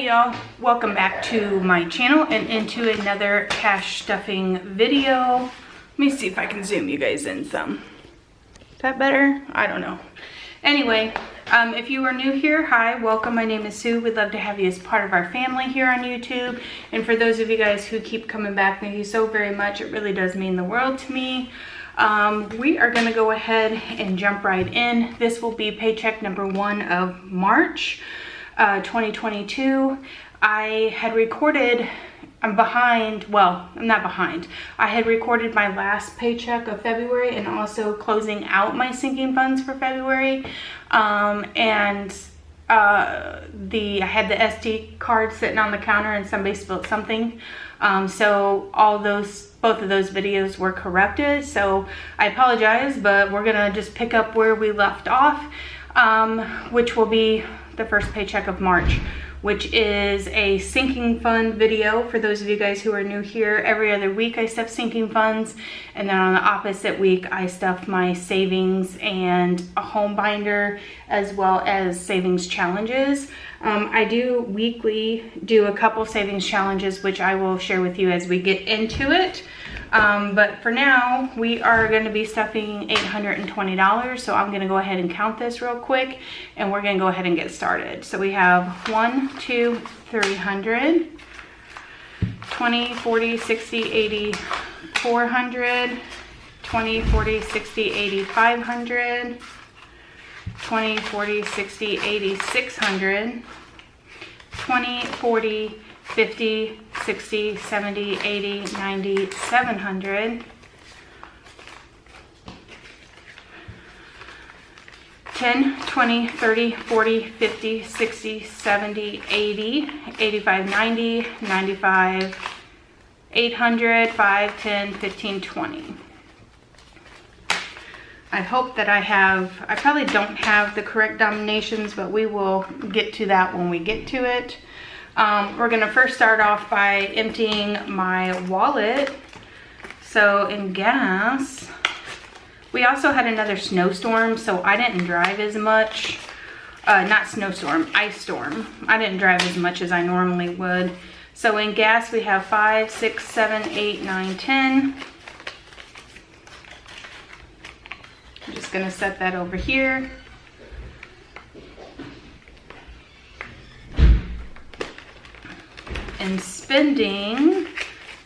Hey y'all, welcome back to my channel and into another cash stuffing video. Let me see if I can zoom you guys in some. Is that better? I don't know. Anyway, if you are new here, hi, welcome. My name is Sue. We'd love to have you as part of our family here on YouTube. And for those of you guys who keep coming back, thank you so very much. It really does mean the world to me. We are going to go ahead and jump right in. This will be paycheck number 1 of March 2022. I had recorded, I'm behind, well, I'm not behind. I had recorded my last paycheck of February and also closing out my sinking funds for February. I had the SD card sitting on the counter and somebody spilled something. So both of those videos were corrected. So I apologize, but we're gonna just pick up where we left off, which will be the first paycheck of March, which is a sinking fund video. For those of you guys who are new here, every other week I stuff sinking funds, and then on the opposite week I stuff my savings and a home binder, as well as savings challenges. I do weekly do a couple savings challenges, which I will share with you as we get into it. But for now, we are going to be stuffing $820. So I'm going to go ahead and count this real quick, and we're going to go ahead and get started. So we have 1, 2, 300, 20, 40, 60, 80, 400, 20, 40, 60, 80, 500, 20, 40, 60, 80, 600, 20, 40, 50, 60, 70, 80, 90, 700, 10, 20, 30, 40, 50, 60, 70, 80, 85, 90, 95, 800, 5, 10, 15, 20. I hope that I probably don't have the correct denominations, but we will get to that when we get to it. We're gonna first start off by emptying my wallet. So in gas, we also had another snowstorm, so I didn't drive as much. Not snowstorm, ice storm. I didn't drive as much as I normally would. So in gas, we have 5, 6, 7, 8, 9, 10. I'm just gonna set that over here. In spending,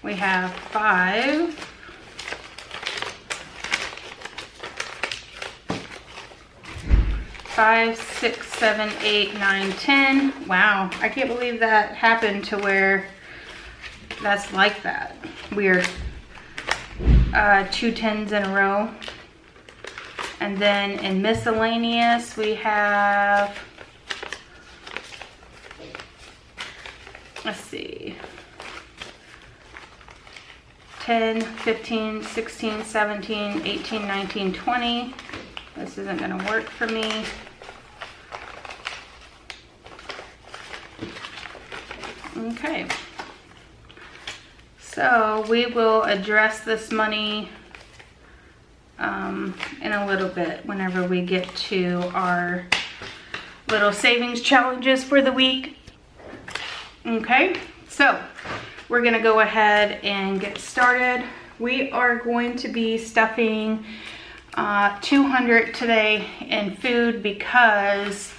we have 5, 6, 7, 8, 9, 10. Wow, I can't believe that happened to where that's like that. Weird. 2 10s in a row. And then in miscellaneous, we have, let's see, 10, 15, 16, 17, 18, 19, 20. This isn't going to work for me. Okay. So we will address this money in a little bit whenever we get to our little savings challenges for the week. Okay, so we're gonna go ahead and get started. We are going to be stuffing $200 today in food because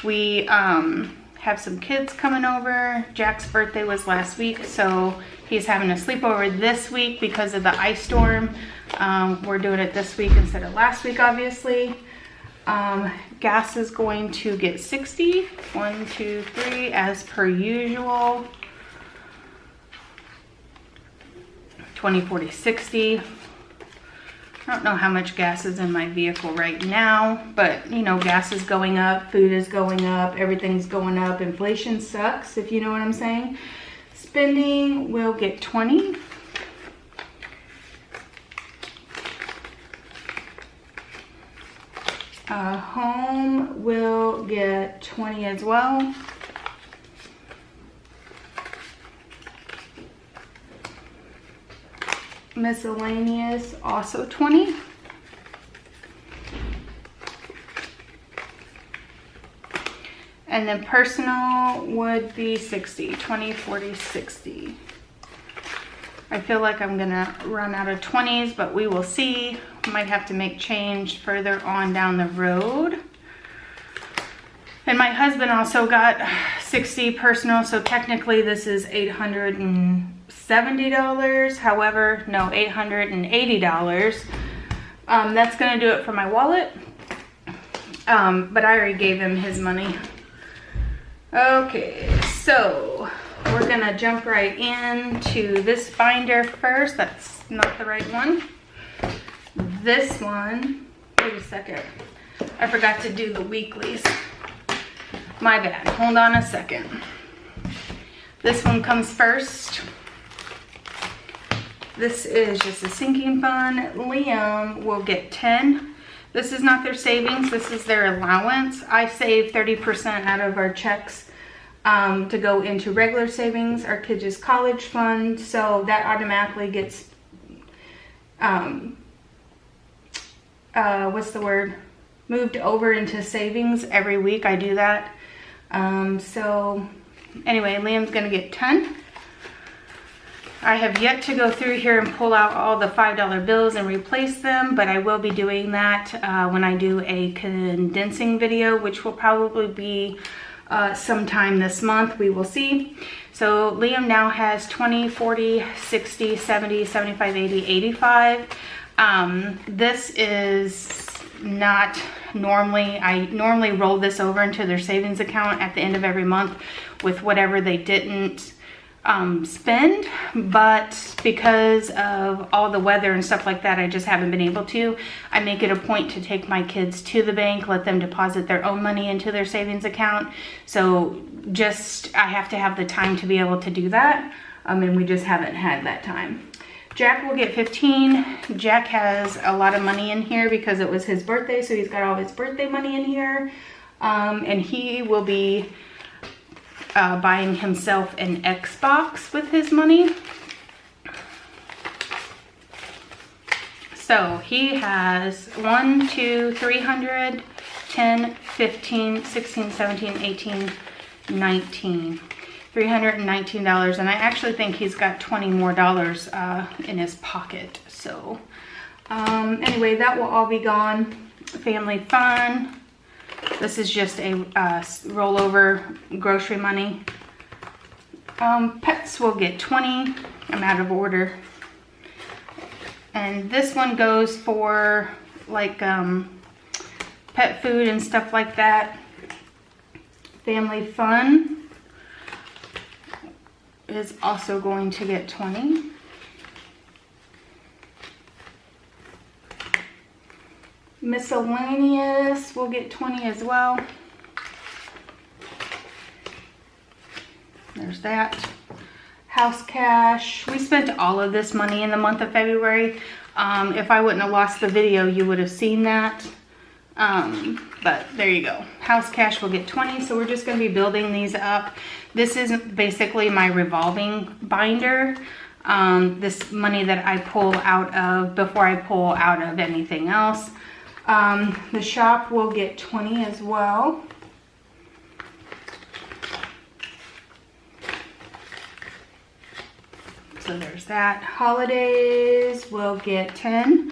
we have some kids coming over. Jack's birthday was last week, so he's having a sleepover this week because of the ice storm. We're doing it this week instead of last week, obviously. Gas is going to get 60. 1, 2, 3, as per usual. 20, 40, 60. I don't know how much gas is in my vehicle right now, but you know, gas is going up, food is going up, everything's going up. Inflation sucks, if you know what I'm saying. Spending will get 20. Home will get 20 as well. Miscellaneous also 20. And then personal would be 60, 20, 40, 60. I feel like I'm gonna run out of 20s, but we will see. Might have to make change further on down the road. And my husband also got 60 personal, so technically this is $870. However, no, $880. That's gonna do it for my wallet. But I already gave him his money. Okay, so we're gonna jump right into this binder first. That's not the right one. This one, wait a second. I forgot to do the weeklies. My bad, hold on a second. This one comes first. This is just a sinking fund. Liam will get 10. This is not their savings, this is their allowance. I save 30% out of our checks to go into regular savings, our kids' college fund, so that automatically gets, what's the word? Moved over into savings every week. I do that. So anyway, Liam's gonna get 10. I have yet to go through here and pull out all the $5 bills and replace them, but I will be doing that when I do a condensing video, which will probably be sometime this month. We will see. So Liam now has 20, 40, 60, 70, 75, 80, 85. This is not normally, I normally roll this over into their savings account at the end of every month with whatever they didn't spend, but because of all the weather and stuff like that, I just haven't been able to. I make it a point to take my kids to the bank, let them deposit their own money into their savings account. So just, I have to have the time to be able to do that, and we just haven't had that time. Jack will get 15. Jack has a lot of money in here because it was his birthday, so he's got all his birthday money in here, and he will be buying himself an Xbox with his money. So he has 1, 2, 300, 10, 15, 16, 17, 18, 19. $319, and I actually think he's got $20 more in his pocket. So anyway, that will all be gone. Family fun. This is just a rollover grocery money. Pets will get 20. I'm out of order. And this one goes for like pet food and stuff like that. Family fun is also going to get 20. Miscellaneous will get 20 as well. There's that. House cash. We spent all of this money in the month of February. If I wouldn't have lost the video, you would have seen that. But there you go. House cash will get 20. So we're just going to be building these up. This is basically my revolving binder. This money that I pull out of before I pull out of anything else. The shop will get 20 as well. So there's that. Holidays will get 10.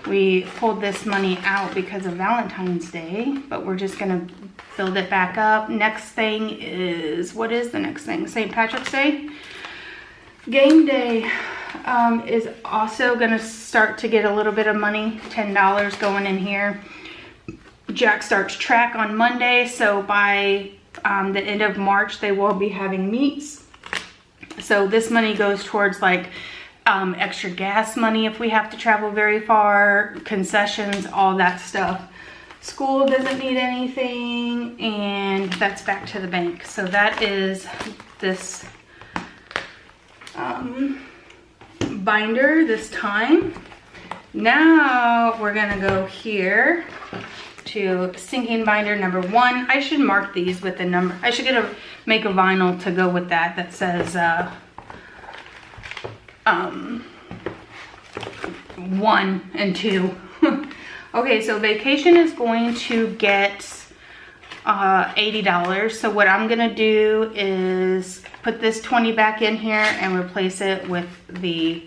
We pulled this money out because of Valentine's Day, but we're just gonna build it back up. Next thing is, what is the next thing? St. Patrick's Day. Game day is also gonna start to get a little bit of money, $10 going in here. Jack starts track on Monday, so by the end of March, they will be having meets. So this money goes towards like extra gas money if we have to travel very far, concessions, all that stuff. School doesn't need anything, and that's back to the bank. So that is this binder this time. Now we're gonna go here to sinking binder number 1. I should mark these with the number. I should make a vinyl to go with that that says 1 and 2. Okay, so vacation is going to get $80. So what I'm gonna do is put this 20 back in here and replace it with the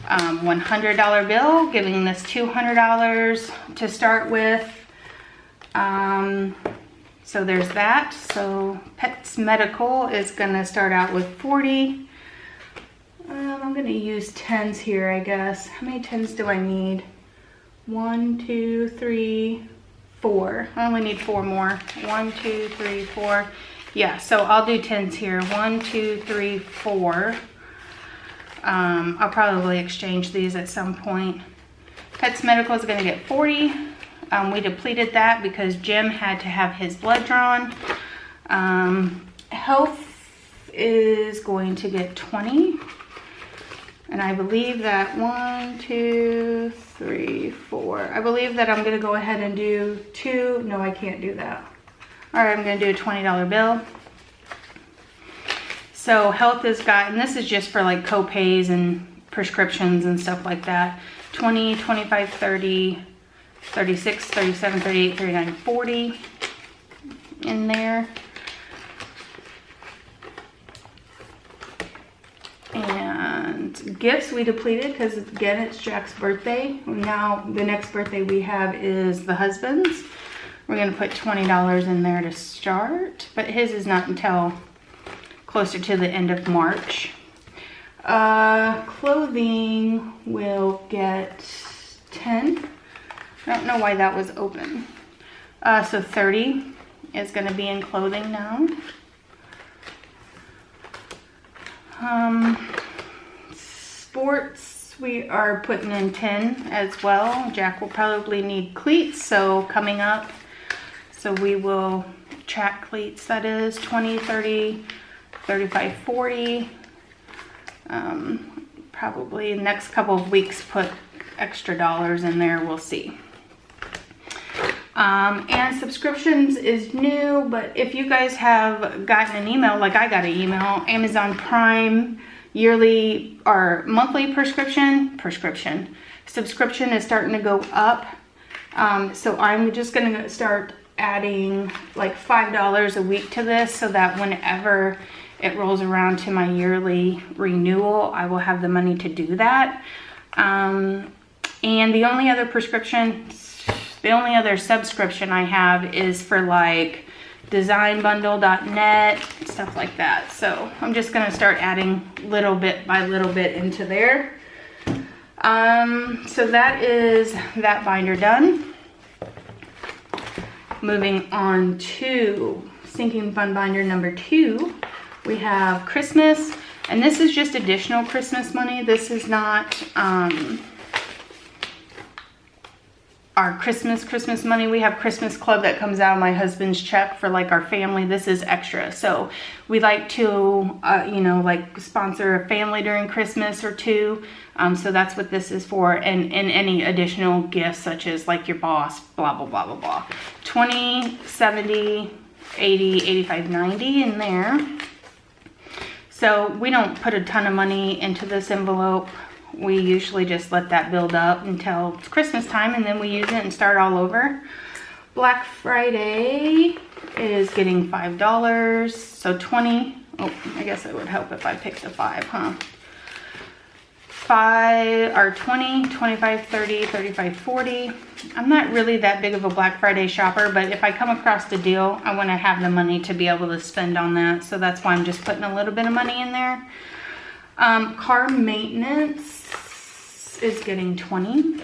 $100 bill, giving this $200 to start with. So there's that. So Pets Medical is gonna start out with 40. I'm gonna use 10s here, I guess. How many 10s do I need? 1, 2, 3, 4. I only need 4 more. 1, 2, 3, 4. Yeah, so I'll do 10s here. 1, 2, 3, 4. I'll probably exchange these at some point. Pets Medical is gonna get 40. We depleted that because Jim had to have his blood drawn. Health is going to get 20. And I believe that 1, 2, 3, 4. I believe that I'm gonna go ahead and do 2. No, I can't do that. All right, I'm gonna do a $20 bill. So health has got, and this is just for like co-pays and prescriptions and stuff like that. 20, 25, 30, 36, 37, 38, 39, 40 in there. And gifts we depleted because again it's Jack's birthday. Now the next birthday we have is the husband's. We're gonna put $20 in there to start, but his is not until closer to the end of March. Clothing will get 10. I don't know why that was open. So 30 is gonna be in clothing now. Sports, we are putting in 10 as well. Jack will probably need cleats, so coming up. So we will track cleats, that is 20, 30, 35, 40. Probably next couple of weeks put extra dollars in there, we'll see. And subscriptions is new, but if you guys have gotten an email, like I got an email, Amazon Prime yearly or monthly subscription is starting to go up. So I'm just gonna start adding like $5 a week to this so that whenever it rolls around to my yearly renewal, I will have the money to do that. And the only other subscription I have is for like designbundle.net, stuff like that. So I'm just gonna start adding little bit by little bit into there. So that is that binder done. Moving on to sinking fund binder number 2. We have Christmas, and this is just additional Christmas money. This is not our Christmas money. We have Christmas Club that comes out of my husband's check for like our family. This is extra. So we like to, you know, like sponsor a family during Christmas or two. So that's what this is for. And any additional gifts such as like your boss, blah, blah, blah, blah, blah. 20, 70, 80, 85, 90 in there. So we don't put a ton of money into this envelope. We usually just let that build up until it's Christmas time and then we use it and start all over. Black Friday is getting $5, so 20. Oh, I guess it would help if I picked a 5, huh? 5 or 20, 25, 30, 35, 40. I'm not really that big of a Black Friday shopper, but if I come across a deal, I want to have the money to be able to spend on that. So that's why I'm just putting a little bit of money in there. Car maintenance is getting 20.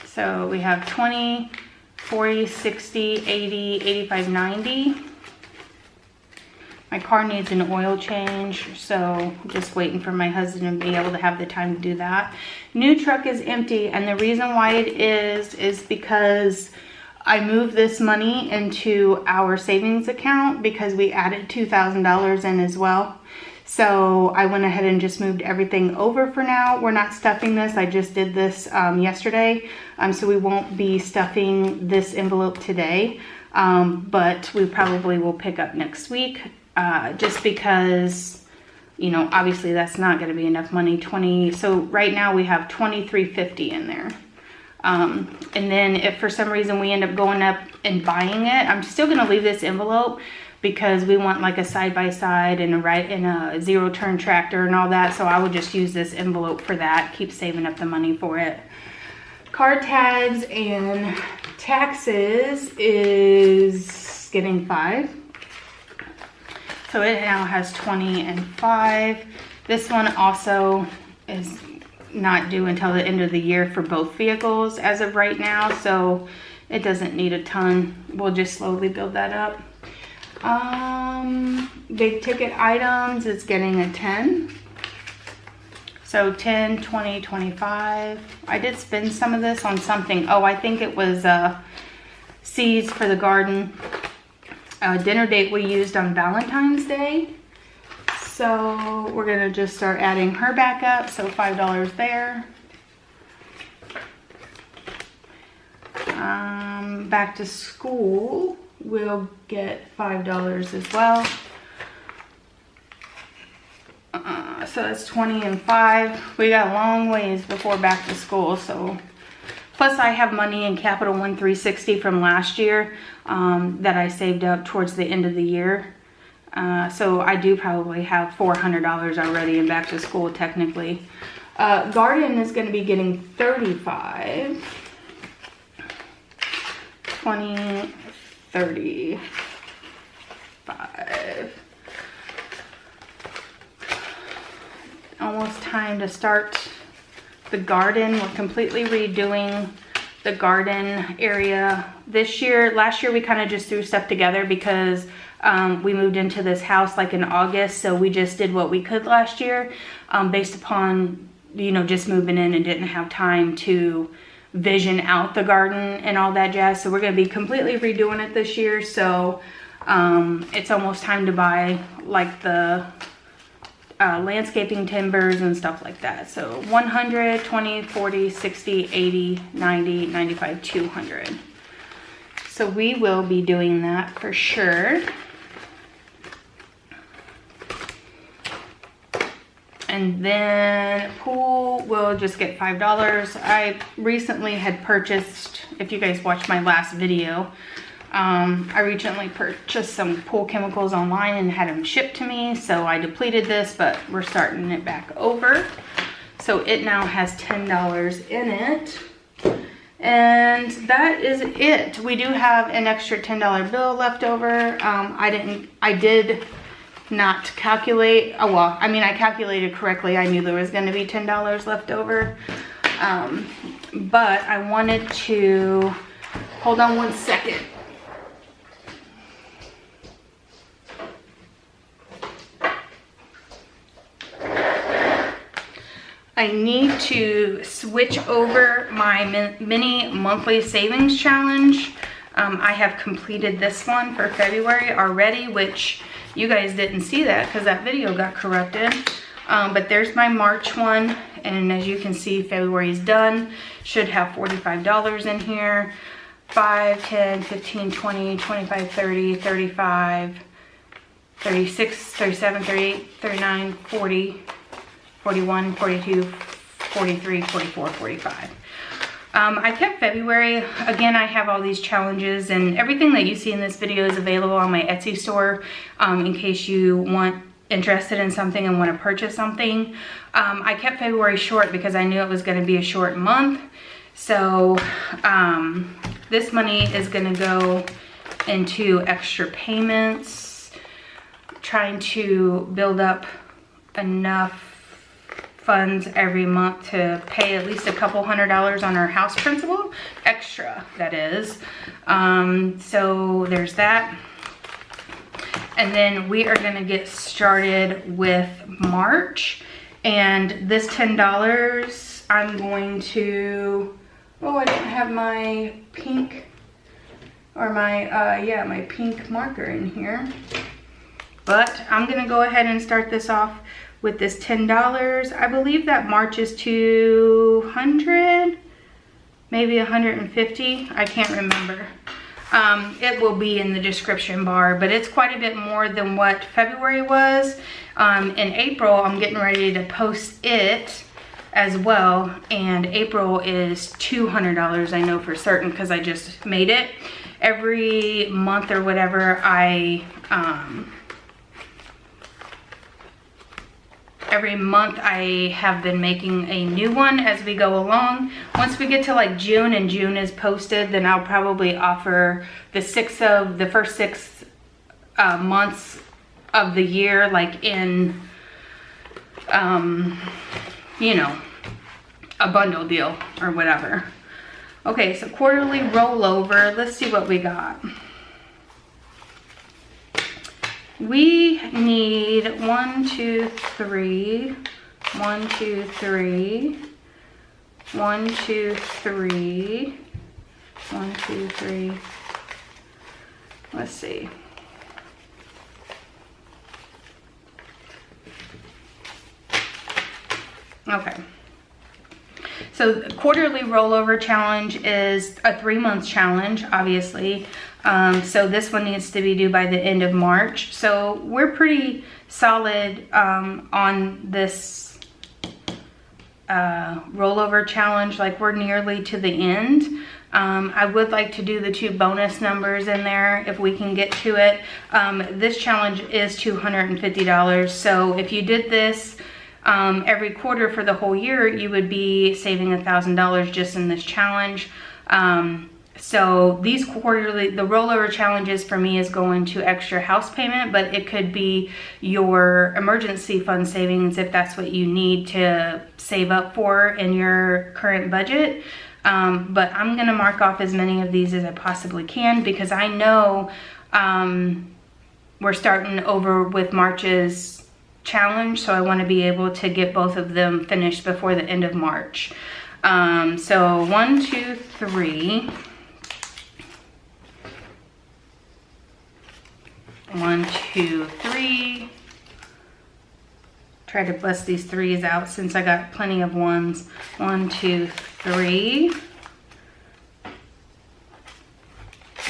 So we have 20, 40, 60, 80, 85, 90. My car needs an oil change, so I'm just waiting for my husband to be able to have the time to do that. New truck is empty, and the reason why it is because I moved this money into our savings account because we added $2,000 in as well. So I went ahead and just moved everything over for now. We're not stuffing this. I just did this yesterday. So we won't be stuffing this envelope today. But we probably will pick up next week. Just because, you know, obviously that's not going to be enough money. So right now we have $23.50 in there. And then if for some reason we end up going up and buying it, I'm still gonna leave this envelope because we want like a side-by-side and a zero-turn tractor and all that. So I would just use this envelope for that, keep saving up the money for it. Card tags and taxes is getting 5. So it now has 20 and 5. This one also is not due until the end of the year for both vehicles as of right now, so it doesn't need a ton. We'll just slowly build that up. Big ticket items is getting a 10. So 10, 20, 25. I did spend some of this on something. Oh, I think it was seeds for the garden. Dinner date we used on Valentine's Day. So we're gonna just start adding her back up. So $5 there. Back to school, we'll get $5 as well. So that's 20 and 5. We got a long ways before back to school. So plus I have money in Capital One 360 from last year that I saved up towards the end of the year. So I do probably have $400 already in back to school technically. Garden is going to be getting 35. 20, 35. Almost time to start the garden. We're completely redoing the garden area this year. Last year we kind of just threw stuff together because we moved into this house like in August, so we just did what we could last year based upon, you know, just moving in and didn't have time to vision out the garden and all that jazz. So we're going to be completely redoing it this year. So it's almost time to buy like the landscaping timbers and stuff like that. So 100, 20, 40, 60, 80, 90, 95, 200. So we will be doing that for sure. And then pool will just get $5. I recently had purchased, if you guys watched my last video, I recently purchased some pool chemicals online and had them shipped to me. So I depleted this, but we're starting it back over. So it now has $10 in it. And that is it. We do have an extra $10 bill left over. I did not calculate. Oh, well, I mean, I calculated correctly. I knew there was going to be $10 left over. But I wanted to, hold on one second. I need to switch over my mini monthly savings challenge. I have completed this one for February already, which you guys didn't see that because that video got corrupted. But there's my March one, and as you can see, February's done. Should have $45 in here. 5, 10, 15, 20, 25, 30, 35, 36, 37, 38, 39, 40, 41, 42, 43, 44, 45. I kept February. Again, I have all these challenges, and everything that you see in this video is available on my Etsy store in case you interested in something and want to purchase something. I kept February short because I knew it was going to be a short month. So this money is going to go into extra payments, trying to build up enough funds every month to pay at least a couple $100s on our house principal, extra that is. So there's that. And then we are gonna get started with March, and this $10 I'm going to, oh, I didn't have my pink or my yeah, my pink marker in here, but I'm gonna go ahead and start this off with this $10. I believe that March is 200, maybe 150. I can't remember. It will be in the description bar, but it's quite a bit more than what February was. In April, I'm getting ready to post it as well, and April is $200, I know for certain because I just made it. Every month or whatever, every month I have been making a new one as we go along. Once we get to like June and June is posted, then I'll probably offer the first six months of the year, like in, you know, a bundle deal or whatever. Okay, so quarterly rollover. Let's see what we got. We need 1, 2, 3, 1, 2, 3, 1, 2, 3, 1, 2, 3. Let's see. Okay. So the quarterly rollover challenge is a 3-month challenge, obviously. So this one needs to be due by the end of March. So we're pretty solid on this rollover challenge. Like, we're nearly to the end. I would like to do the 2 bonus numbers in there if we can get to it. This challenge is $250. So if you did this every quarter for the whole year, you would be saving $1,000 just in this challenge. So these quarterly, the rollover challenges for me is going to extra house payment, but it could be your emergency fund savings if that's what you need to save up for in your current budget. But I'm gonna mark off as many of these as I possibly can, because I know we're starting over with March's challenge, so I want to be able to get both of them finished before the end of March. So 1, 2, 3. 1, 2, 3. Try to bust these 3s out since I got plenty of 1s. 1, 2, 3.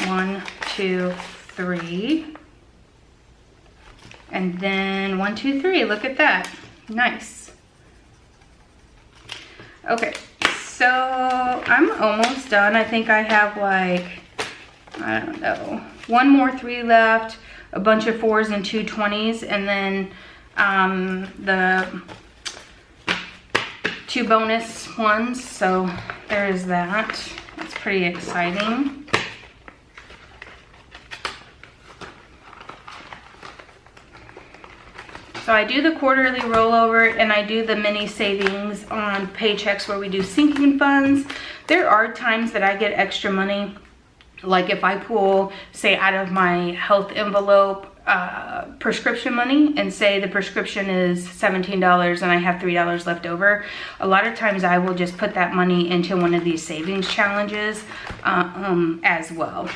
1, 2, 3. And then 1, 2, 3. Look at that. Nice. Okay, so I'm almost done. I think I have like, I don't know, 1 more 3 left, a bunch of 4s and 2 20s, and then the 2 bonus ones. So there is that. That's pretty exciting. So I do the quarterly rollover and I do the mini savings on paychecks where we do sinking funds. There are times that I get extra money, like if I pull, say, out of my health envelope prescription money, and say the prescription is $17 and I have $3 left over. A lot of times I will just put that money into one of these savings challenges as well.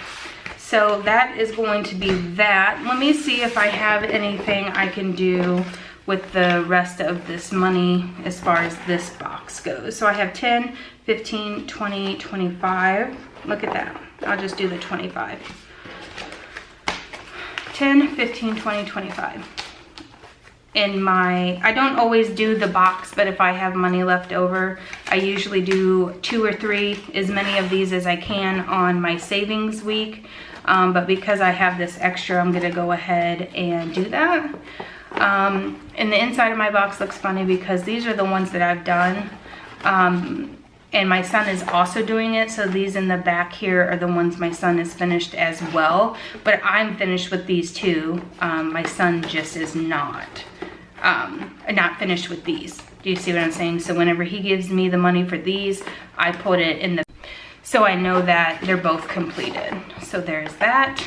So that is going to be that. Let me see if I have anything I can do with the rest of this money as far as this box goes. So I have 10, 15, 20, 25. Look at that. I'll just do the 25. 10, 15, 20, 25. In my, I don't always do the box, but if I have money left over, I usually do 2 or 3, as many of these as I can on my savings week. But because I have this extra, I'm gonna go ahead and do that. And the inside of my box looks funny because these are the ones that I've done. And my son is also doing it, so these in the back here are the ones my son is finished as well. But I'm finished with these 2. My son just is not finished with these. Do you see what I'm saying? So whenever he gives me the money for these, I put it in the, so I know that they're both completed. So there's that.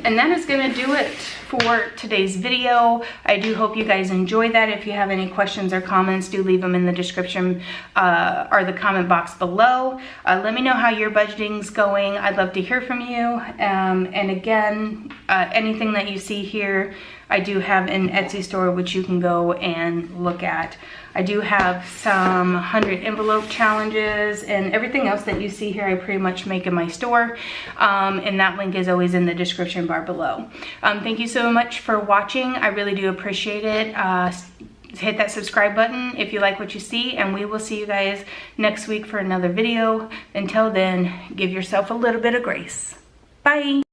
And that is gonna do it for today's video. I do hope you guys enjoyed that. If you have any questions or comments, do leave them in the description or the comment box below. Let me know how your budgeting's going. I'd love to hear from you. And again, anything that you see here, I do have an Etsy store which you can go and look at. I do have some 100 envelope challenges, and everything else that you see here I pretty much make in my store. And that link is always in the description bar below. Thank you so much for watching. I really do appreciate it. hit that subscribe button if you like what you see, and we will see you guys next week for another video. Until then, give yourself a little bit of grace. Bye.